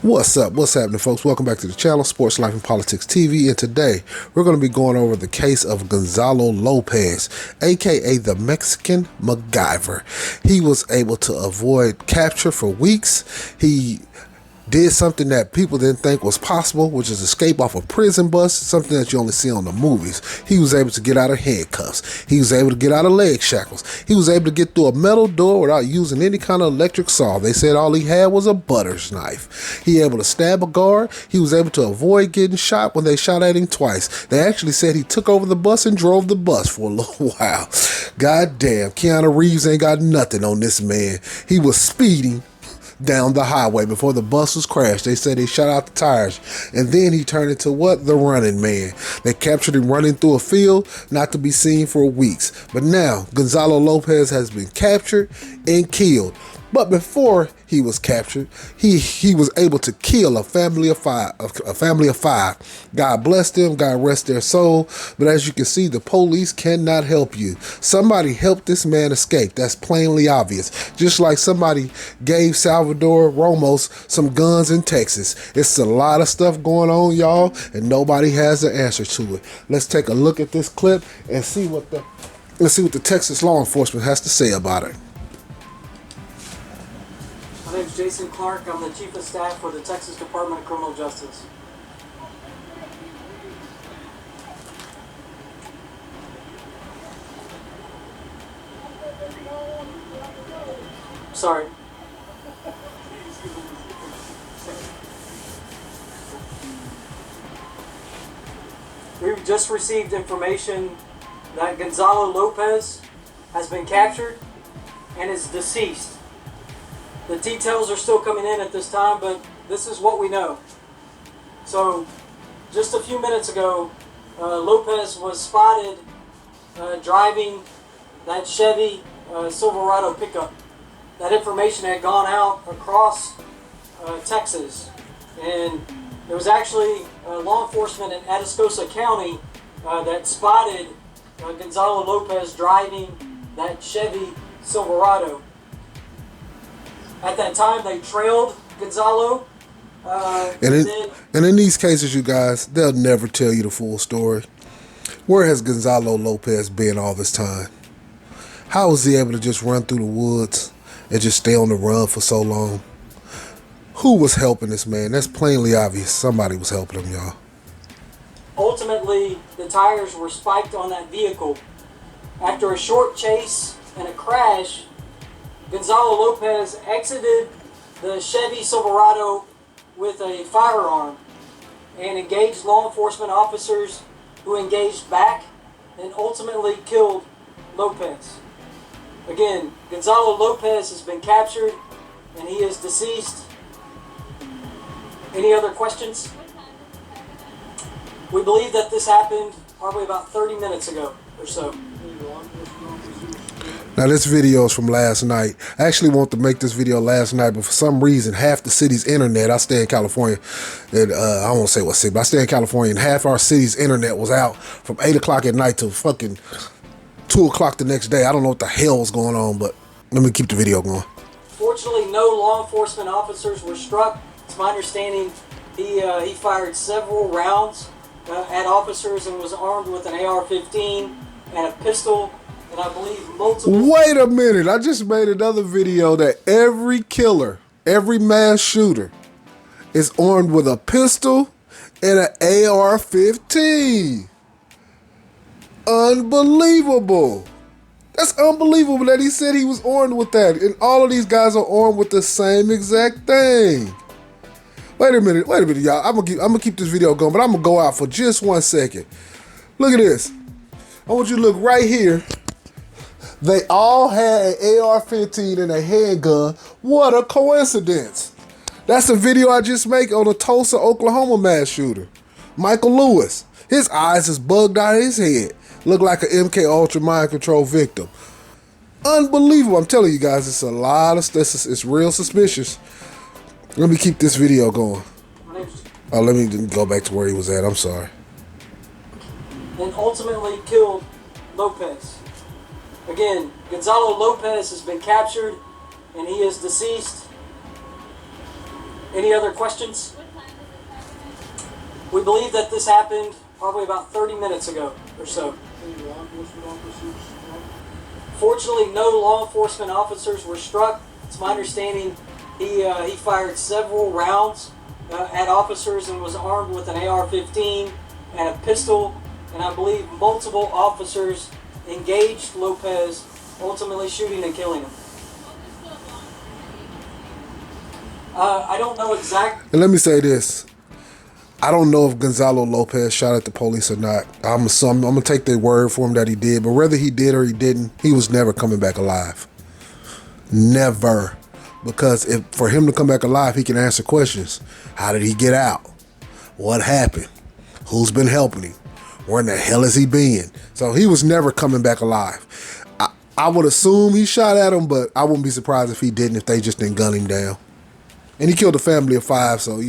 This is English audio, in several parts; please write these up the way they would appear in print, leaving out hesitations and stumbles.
What's up? What's happening, folks? Welcome back to the channel, Sports Life and Politics TV, and today we're going to be going over the case of Gonzalo Lopez, aka the Mexican MacGyver. He was able to avoid capture for weeks. He did something that people didn't think was possible, which is escape off a prison bus, something that you only see on the movies. He was able to get out of handcuffs. He was able to get out of leg shackles. He was able to get through a metal door without using any kind of electric saw. They said all he had was a butter's knife. He able to stab a guard. He was able to avoid getting shot when they shot at him twice. They actually said he took over the bus and drove the bus for a little while. God damn, Keanu Reeves ain't got nothing on this man. He was speeding down the highway before the bus was crashed. They said he shot out the tires, and then he turned into what? The running man. They captured him running through a field, not to be seen for weeks. But now Gonzalo Lopez has been captured and killed. But before he was captured, he was able to kill a family of five. God bless them, God rest their soul. But as you can see, the police cannot help you. Somebody helped this man escape. That's plainly obvious. Just like somebody gave Salvador Ramos some guns in Texas. It's a lot of stuff going on, y'all, and nobody has the answer to it. Let's take a look at this clip and see what the Texas law enforcement has to say about it. My name is Jason Clark. I'm the Chief of Staff for the Texas Department of Criminal Justice. Sorry. We've just received information that Gonzalo Lopez has been captured and is deceased. The details are still coming in at this time, but this is what we know. So, just a few minutes ago, Lopez was spotted driving that Chevy Silverado pickup. That information had gone out across Texas, and there was actually law enforcement in Atascosa County that spotted Gonzalo Lopez driving that Chevy Silverado. At that time, they trailed Gonzalo. And in these cases, you guys, they'll never tell you the full story. Where has Gonzalo Lopez been all this time? How was he able to just run through the woods and just stay on the run for so long? Who was helping this man? That's plainly obvious. Somebody was helping him, y'all. Ultimately, the tires were spiked on that vehicle. After a short chase and a crash, Gonzalo Lopez exited the Chevy Silverado with a firearm and engaged law enforcement officers who engaged back and ultimately killed Lopez. Again, Gonzalo Lopez has been captured and he is deceased. Any other questions? We believe that this happened probably about 30 minutes ago or so. Now, this video is from last night. I actually wanted to make this video last night, but for some reason, half the city's internet, I stay in California, and I won't say what city, but I stay in California, and half our city's internet was out from 8 o'clock at night to fucking 2 o'clock the next day. I don't know what the hell was going on, but let me keep the video going. Fortunately, no law enforcement officers were struck. It's my understanding he fired several rounds at officers and was armed with an AR-15 and a pistol. And I believe multiple... Wait a minute. I just made another video that every killer, every mass shooter is armed with a pistol and an AR-15. Unbelievable. That's unbelievable that he said he was armed with that. And all of these guys are armed with the same exact thing. Wait a minute, y'all. I'm gonna keep this video going, but I'm gonna go out for just 1 second. Look at this. I want you to look right here. They all had an AR-15 and a handgun. What a coincidence. That's a video I just made on a Tulsa, Oklahoma mass shooter. Michael Lewis. His eyes is bugged out of his head. Look like an MK Ultra mind control victim. Unbelievable. I'm telling you guys, it's a lot of stuff. It's real suspicious. Let me keep this video going. Oh, let me go back to where he was at. I'm sorry. And ultimately killed Lopez. Again, Gonzalo Lopez has been captured and he is deceased. Any other questions? We believe that this happened probably about 30 minutes ago or so. Any law enforcement officers? Fortunately, no law enforcement officers were struck. It's my understanding he fired several rounds at officers and was armed with an AR-15 and a pistol. And I believe multiple officers engaged Lopez, ultimately shooting and killing him. I don't know exactly. And let me say this. I don't know if Gonzalo Lopez shot at the police or not. I'm going to take their word for him that he did. But whether he did or he didn't, he was never coming back alive. Never. Because for him to come back alive, he can answer questions. How did he get out? What happened? Who's been helping him? Where in the hell has he been? So he was never coming back alive. I would assume he shot at him, but I wouldn't be surprised if he didn't, if they just didn't gun him down. And he killed a family of 5, so,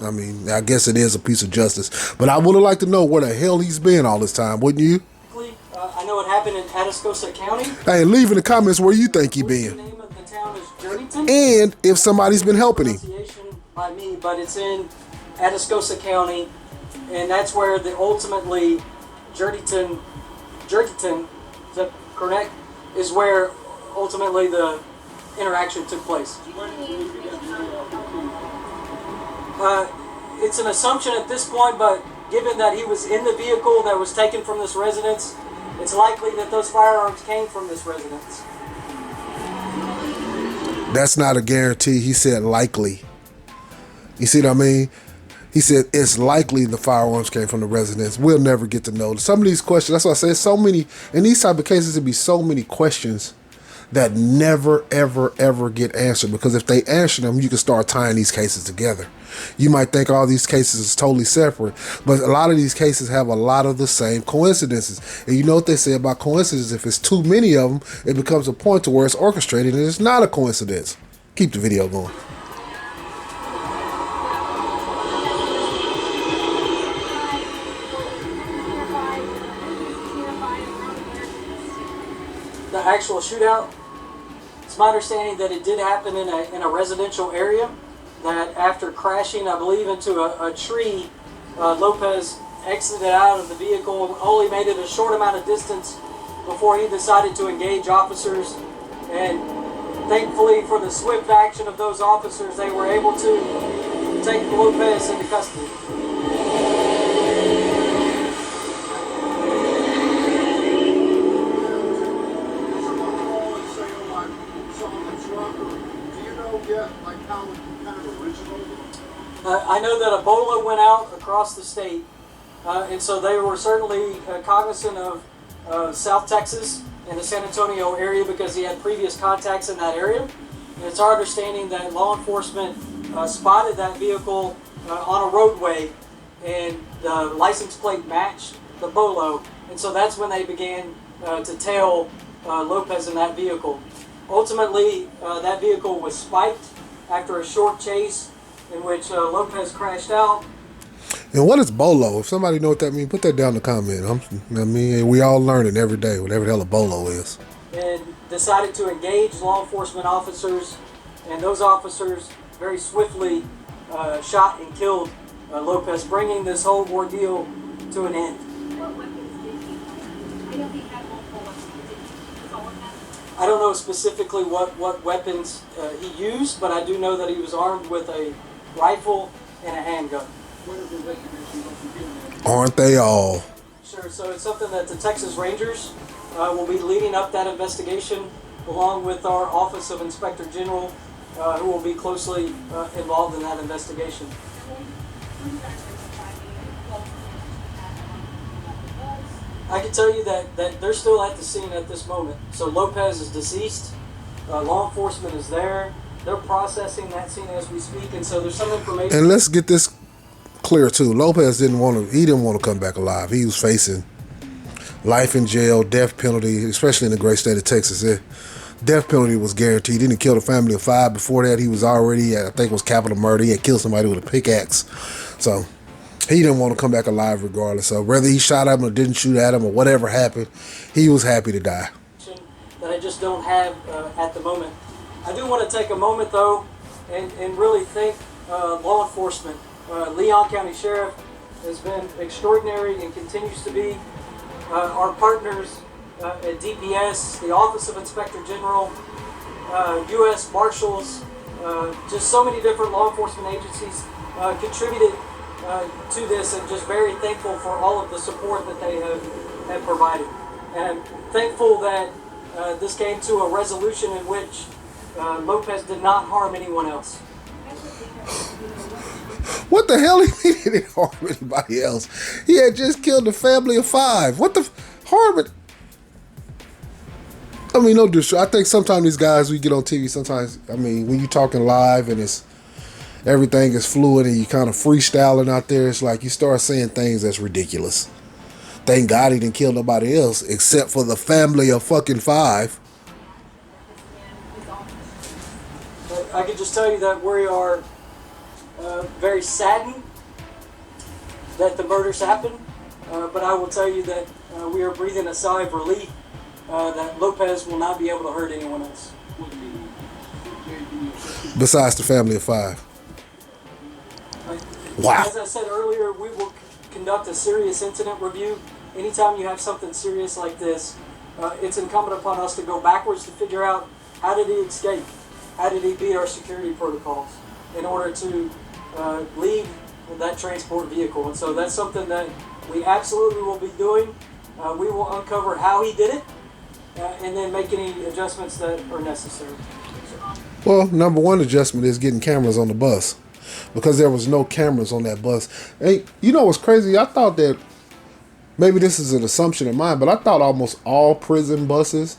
I mean, I guess it is a piece of justice. But I would have liked to know where the hell he's been all this time, wouldn't you? I know it happened in Atascosa County. Hey, leave in the comments where you think he been. The name of the town is Journeyton. And if somebody's been helping him. Pronunciation by me, but it's in Atascosa County, and that's where the ultimately Journeyton, is that correct? Is where ultimately the interaction took place. It's an assumption at this point, but given that he was in the vehicle that was taken from this residence, it's likely that those firearms came from this residence. That's not a guarantee. He said likely. You see what I mean? He said it's likely the firearms came from the residence. We'll never get to know. Some of these questions, that's why I said so many, in these type of cases, it'd be so many questions that never, ever, ever get answered. Because if they answer them, you can start tying these cases together. You might think all these cases is totally separate, but a lot of these cases have a lot of the same coincidences. And you know what they say about coincidences? If it's too many of them, it becomes a point to where it's orchestrated and it's not a coincidence. Keep the video going. The actual shootout, it's my understanding that it did happen in a residential area, that after crashing, I believe, into a tree, Lopez exited out of the vehicle, only made it a short amount of distance before he decided to engage officers. And thankfully for the swift action of those officers, they were able to take Lopez into custody. I know that Ebola went out across the state, and so they were certainly cognizant of South Texas and the San Antonio area because he had previous contacts in that area. And it's our understanding that law enforcement spotted that vehicle on a roadway, and the license plate matched the Bolo, and so that's when they began to tail Lopez in that vehicle. Ultimately, that vehicle was spiked after a short chase in which Lopez crashed out. And what is Bolo? If somebody know what that means, put that down in the comment. I mean, we all learning every day, whatever the hell a Bolo is. And decided to engage law enforcement officers, and those officers very swiftly shot and killed Lopez, bringing this whole ordeal to an end. What weapons did he have? I know he had multiple weapons. Did he all of them? I don't know specifically what weapons he used, but I do know that he was armed with a rifle and a handgun. Aren't they all? Sure, so it's something that the Texas Rangers will be leading up that investigation, along with our Office of Inspector General, who will be closely involved in that investigation. I can tell you that they're still at the scene at this moment. So Lopez is deceased. Law enforcement is there. They're processing that scene as we speak, and so there's some information. And let's get this clear too. Lopez didn't want to come back alive. He was facing life in jail, death penalty, especially in the great state of Texas. Death penalty was guaranteed. He didn't kill a family of 5. Before that, he was already, I think it was capital murder. He had killed somebody with a pickaxe. So he didn't want to come back alive regardless. So whether he shot at him or didn't shoot at him or whatever happened, he was happy to die. That I just don't have at the moment. I do want to take a moment, though, and really thank law enforcement. Leon County Sheriff has been extraordinary and continues to be. Our partners at DPS, the Office of Inspector General, U.S. Marshals, just so many different law enforcement agencies contributed to this, and just very thankful for all of the support that they have provided. And I'm thankful that this came to a resolution in which Lopez did not harm anyone else. What the hell? He didn't harm anybody else. He had just killed a family of 5. What the harm it? I mean, no disrespect. I think sometimes these guys, we get on TV, sometimes, I mean, when you're talking live and it's everything is fluid and you kind of freestyling out there, it's like you start saying things that's ridiculous. Thank God he didn't kill nobody else except for the family of fucking 5. But I can just tell you that we are very saddened that the murders happened, but I will tell you that we are breathing a sigh of relief that Lopez will not be able to hurt anyone else. Besides the family of 5. Wow. As I said earlier, we will conduct a serious incident review. Anytime you have something serious like this, it's incumbent upon us to go backwards to figure out, how did he escape? How did he beat our security protocols in order to leave that transport vehicle? And so that's something that we absolutely will be doing. We will uncover how he did it and then make any adjustments that are necessary. Well, number one adjustment is getting cameras on the bus, because there was no cameras on that bus. Hey, you know what's crazy? I thought that, maybe this is an assumption of mine, but I thought almost all prison buses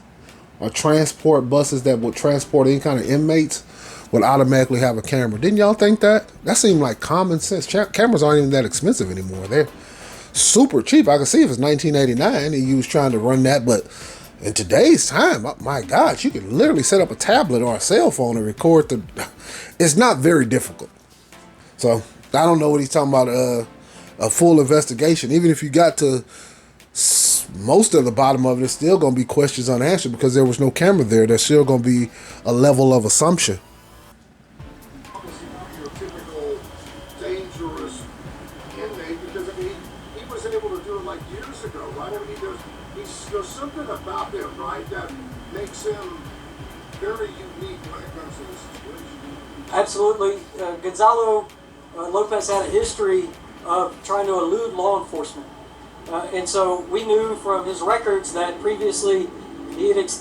or transport buses that would transport any kind of inmates would automatically have a camera. Didn't y'all think that? That seemed like common sense. Cameras aren't even that expensive anymore. They're super cheap. I can see if it's 1989 and you was trying to run that, but in today's time, oh my gosh, you can literally set up a tablet or a cell phone and record the... It's not very difficult. So, I don't know what he's talking about, a full investigation. Even if you got to most of the bottom of it, it's still going to be questions unanswered because there was no camera there. There's still going to be a level of assumption. Obviously not your typical dangerous inmate, because I mean, he wasn't able to do it like years ago, right? I mean, there's something about him, right, that makes him very unique when it comes to this situation. Absolutely. Gonzalo Lopez had a history of trying to elude law enforcement. And so we knew from his records that previously he had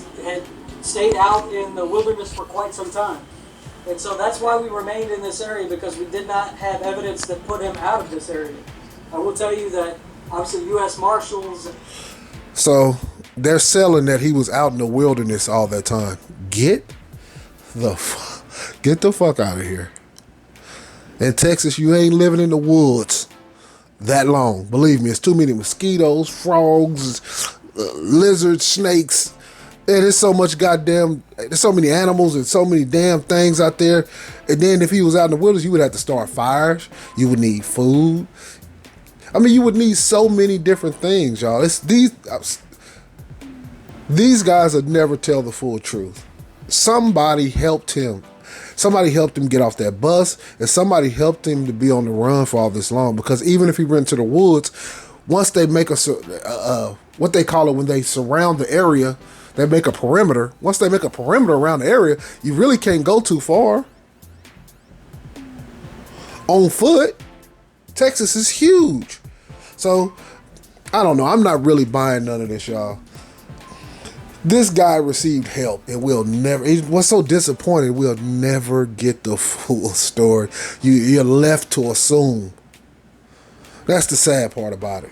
stayed out in the wilderness for quite some time. And so that's why we remained in this area, because we did not have evidence that put him out of this area. I will tell you that obviously U.S. Marshals... So they're selling that he was out in the wilderness all that time. Get the fuck out of here. In Texas, you ain't living in the woods that long. Believe me, it's too many mosquitoes, frogs, lizards, snakes. And there's so much there's so many animals and so many damn things out there. And then if he was out in the wilderness, you would have to start fires. You would need food. I mean, you would need so many different things, y'all. These guys would never tell the full truth. Somebody helped him. Somebody helped him get off that bus, and somebody helped him to be on the run for all this long. Because even if he went to the woods, once they make what they call it when they surround the area, they make a perimeter. Once they make a perimeter around the area, you really can't go too far. On foot, Texas is huge. So, I don't know. I'm not really buying none of this, y'all. This guy received help, and what's so disappointing, we'll never get the full story. You're left to assume. That's the sad part about it.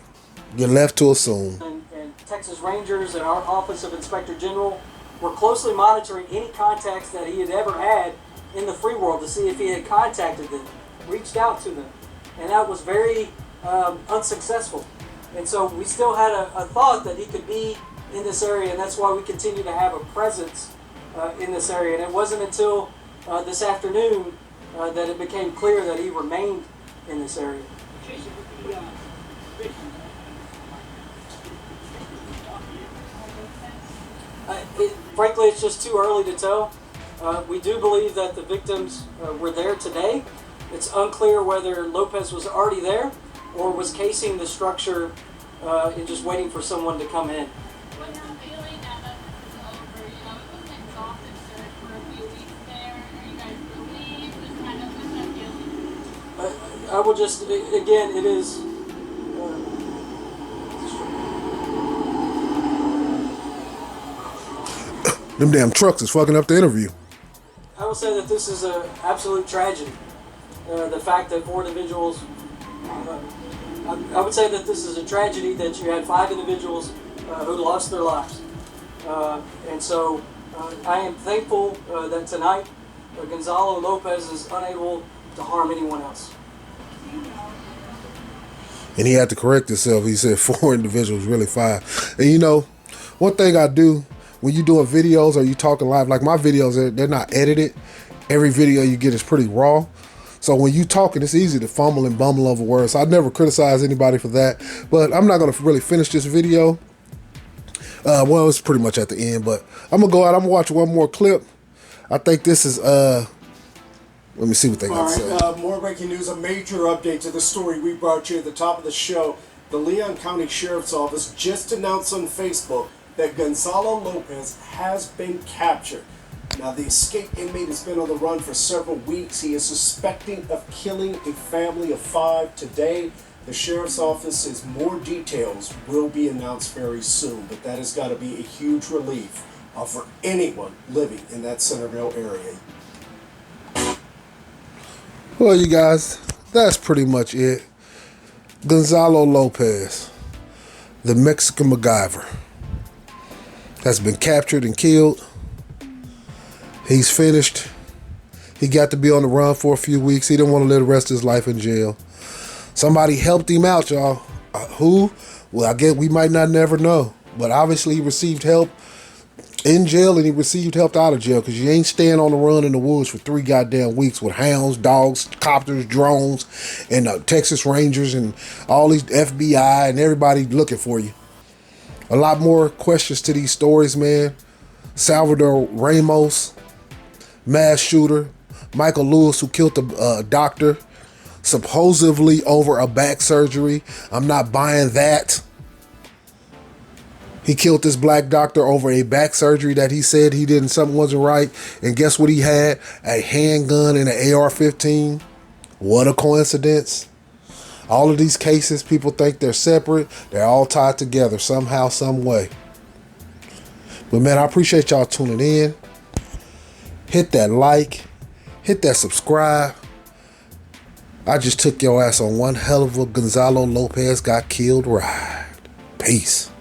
You're left to assume. And Texas Rangers and our Office of Inspector General were closely monitoring any contacts that he had ever had in the free world to see if he had contacted them, reached out to them. And that was very unsuccessful. And so we still had a thought that he could be in this area, and that's why we continue to have a presence in this area. And it wasn't until this afternoon that it became clear that he remained in this area. Frankly, it's just too early to tell. We do believe that the victims were there today, It's unclear whether Lopez was already there or was casing the structure and just waiting for someone to come in. When you're feeling that this is over, you know, it was an exhaustive search for a few weeks there. Are you guys relieved? Just kind of what's that feeling? I will just, again, it is. Them damn trucks is fucking up the interview. I will say that this is an absolute tragedy. The fact that 4 individuals. I would say that this is a tragedy that you had 5 individuals who lost their lives. And so I am thankful that tonight Gonzalo Lopez is unable to harm anyone else. And he had to correct himself. He said 4 individuals, really 5. And you know, one thing I do when you doing videos or you talking live, like my videos, they're not edited. Every video you get is pretty raw. So when you talking, it's easy to fumble and bumble over words. So I never criticize anybody for that. But I'm not going to really finish this video. Well, it's pretty much at the end. But I'm going to go out. I'm going to watch one more clip. I think this is... let me see what they got to say. All right, more breaking news, a major update to the story we brought you at the top of the show. The Leon County Sheriff's Office just announced on Facebook that Gonzalo Lopez has been captured. Now, the escaped inmate has been on the run for several weeks. He is suspecting of killing a family of 5 today. The Sheriff's Office says more details will be announced very soon, but that has got to be a huge relief for anyone living in that Centerville area. Well, you guys, that's pretty much it. Gonzalo Lopez, the Mexican MacGyver, has been captured and killed. He's finished. He got to be on the run for a few weeks. He didn't want to live the rest of his life in jail. Somebody helped him out, y'all. Who? Well, I guess we might not never know. But obviously he received help in jail and he received help out of jail, because you ain't staying on the run in the woods for 3 goddamn weeks with hounds, dogs, copters, drones, and Texas Rangers and all these FBI and everybody looking for you. A lot more questions to these stories, man. Salvador Ramos, mass shooter. Michael Lewis, who killed the doctor, supposedly over a back surgery. I'm not buying that. He killed this black doctor over a back surgery that he said he did and something wasn't right. And guess what he had? A handgun and an AR-15. What a coincidence. All of these cases, people think they're separate. They're all tied together somehow, some way. But man, I appreciate y'all tuning in. Hit that like. Hit that subscribe. I just took your ass on one hell of a Gonzalo Lopez got killed ride. Peace.